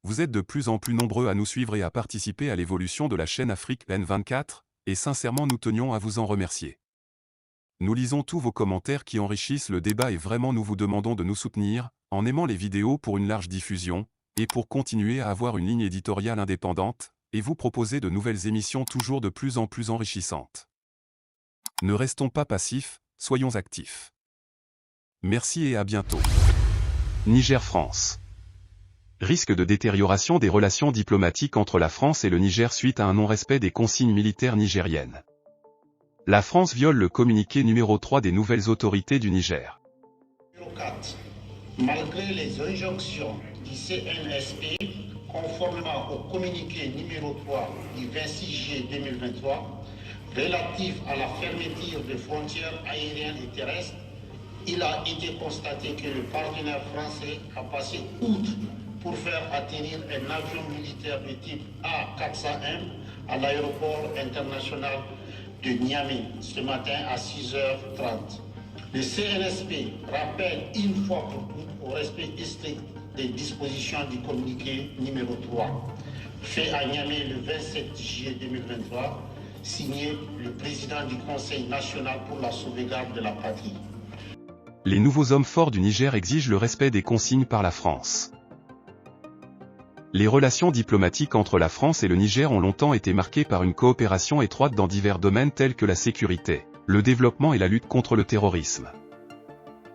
Vous êtes de plus en plus nombreux à nous suivre et à participer à l'évolution de la chaîne Afrique N24, et sincèrement nous tenions à vous en remercier. Nous lisons tous vos commentaires qui enrichissent le débat et vraiment nous vous demandons de nous soutenir, en aimant les vidéos pour une large diffusion, et pour continuer à avoir une ligne éditoriale indépendante, et vous proposer de nouvelles émissions toujours de plus en plus enrichissantes. Ne restons pas passifs, soyons actifs. Merci et à bientôt. Niger-France. Risque de détérioration des relations diplomatiques entre la France et le Niger suite à un non-respect des consignes militaires nigériennes. La France viole le communiqué numéro 3 des nouvelles autorités du Niger. Numéro 4. Malgré les injonctions du CNSP, conformément au communiqué numéro 3 du 26 juillet 2023, relatif à la fermeture des frontières aériennes et terrestres, il a été constaté que le partenaire français a passé outre pour faire atterrir un avion militaire de type A400M à l'aéroport international de Niamey ce matin à 6h30. Le CNSP rappelle une fois pour toutes au respect strict des dispositions du communiqué numéro 3, fait à Niamey le 27 juillet 2023, signé le président du Conseil national pour la sauvegarde de la patrie. Les nouveaux hommes forts du Niger exigent le respect des consignes par la France. Les relations diplomatiques entre la France et le Niger ont longtemps été marquées par une coopération étroite dans divers domaines tels que la sécurité, le développement et la lutte contre le terrorisme.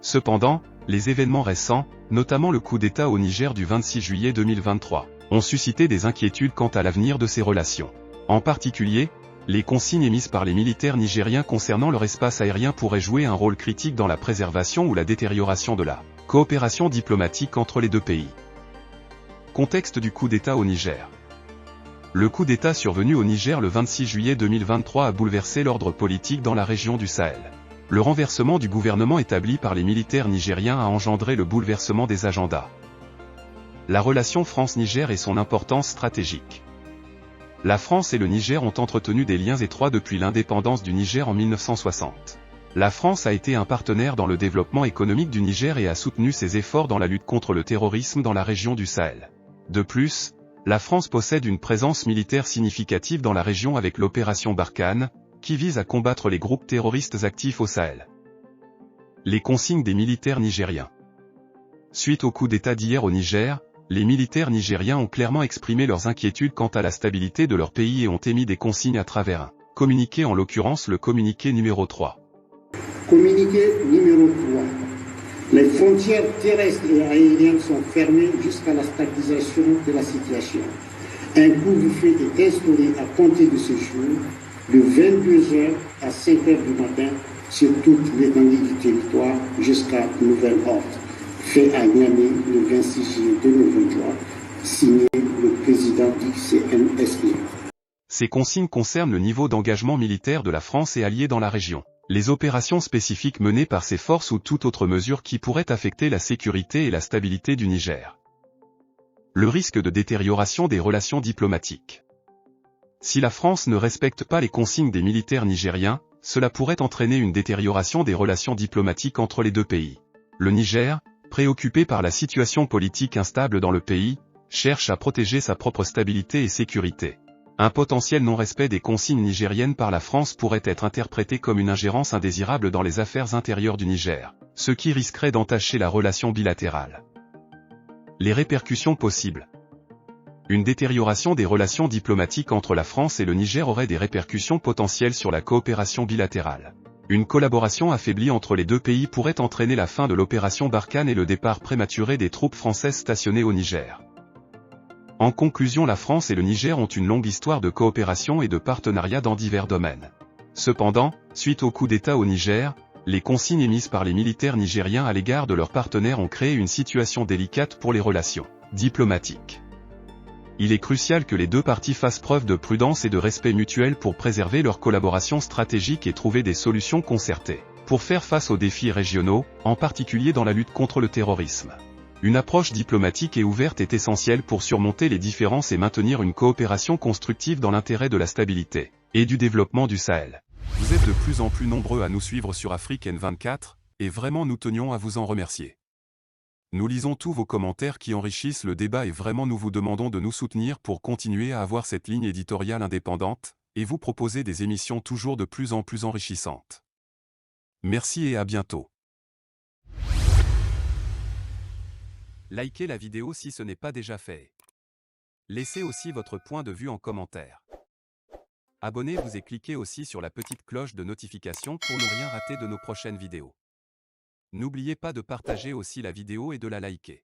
Cependant, les événements récents, notamment le coup d'État au Niger du 26 juillet 2023, ont suscité des inquiétudes quant à l'avenir de ces relations. En particulier, les consignes émises par les militaires nigériens concernant leur espace aérien pourraient jouer un rôle critique dans la préservation ou la détérioration de la coopération diplomatique entre les deux pays. Contexte du coup d'État au Niger. Le coup d'État survenu au Niger le 26 juillet 2023 a bouleversé l'ordre politique dans la région du Sahel. Le renversement du gouvernement établi par les militaires nigériens a engendré le bouleversement des agendas. La relation France-Niger et son importance stratégique. La France et le Niger ont entretenu des liens étroits depuis l'indépendance du Niger en 1960. La France a été un partenaire dans le développement économique du Niger et a soutenu ses efforts dans la lutte contre le terrorisme dans la région du Sahel. De plus, la France possède une présence militaire significative dans la région avec l'opération Barkhane, qui vise à combattre les groupes terroristes actifs au Sahel. Les consignes des militaires nigériens. Suite au coup d'État d'hier au Niger, les militaires nigériens ont clairement exprimé leurs inquiétudes quant à la stabilité de leur pays et ont émis des consignes à travers un communiqué, en l'occurrence le communiqué numéro 3. Communiqué numéro 3. Les frontières terrestres et aériennes sont fermées jusqu'à la stabilisation de la situation. Un couvre-feu est instauré à compter de ce jour, de 22h à 5h du matin, sur toute l'étendue du territoire jusqu'à nouvel ordre. Fait à Niamey le 26 juillet 2023, signé le président du CNSP. Ces consignes concernent le niveau d'engagement militaire de la France et alliés dans la région, les opérations spécifiques menées par ces forces ou toute autre mesure qui pourrait affecter la sécurité et la stabilité du Niger. Le risque de détérioration des relations diplomatiques. Si la France ne respecte pas les consignes des militaires nigériens, cela pourrait entraîner une détérioration des relations diplomatiques entre les deux pays. Le Niger, préoccupé par la situation politique instable dans le pays, cherche à protéger sa propre stabilité et sécurité. Un potentiel non-respect des consignes nigériennes par la France pourrait être interprété comme une ingérence indésirable dans les affaires intérieures du Niger, ce qui risquerait d'entacher la relation bilatérale. Les répercussions possibles. Une détérioration des relations diplomatiques entre la France et le Niger aurait des répercussions potentielles sur la coopération bilatérale. Une collaboration affaiblie entre les deux pays pourrait entraîner la fin de l'opération Barkhane et le départ prématuré des troupes françaises stationnées au Niger. En conclusion, la France et le Niger ont une longue histoire de coopération et de partenariat dans divers domaines. Cependant, suite au coup d'État au Niger, les consignes émises par les militaires nigériens à l'égard de leurs partenaires ont créé une situation délicate pour les relations diplomatiques. Il est crucial que les deux parties fassent preuve de prudence et de respect mutuel pour préserver leur collaboration stratégique et trouver des solutions concertées, pour faire face aux défis régionaux, en particulier dans la lutte contre le terrorisme. Une approche diplomatique et ouverte est essentielle pour surmonter les différences et maintenir une coopération constructive dans l'intérêt de la stabilité et du développement du Sahel. Vous êtes de plus en plus nombreux à nous suivre sur Afrique N24, et vraiment nous tenions à vous en remercier. Nous lisons tous vos commentaires qui enrichissent le débat et vraiment nous vous demandons de nous soutenir pour continuer à avoir cette ligne éditoriale indépendante, et vous proposer des émissions toujours de plus en plus enrichissantes. Merci et à bientôt. Likez la vidéo si ce n'est pas déjà fait. Laissez aussi votre point de vue en commentaire. Abonnez-vous et cliquez aussi sur la petite cloche de notification pour ne rien rater de nos prochaines vidéos. N'oubliez pas de partager aussi la vidéo et de la liker.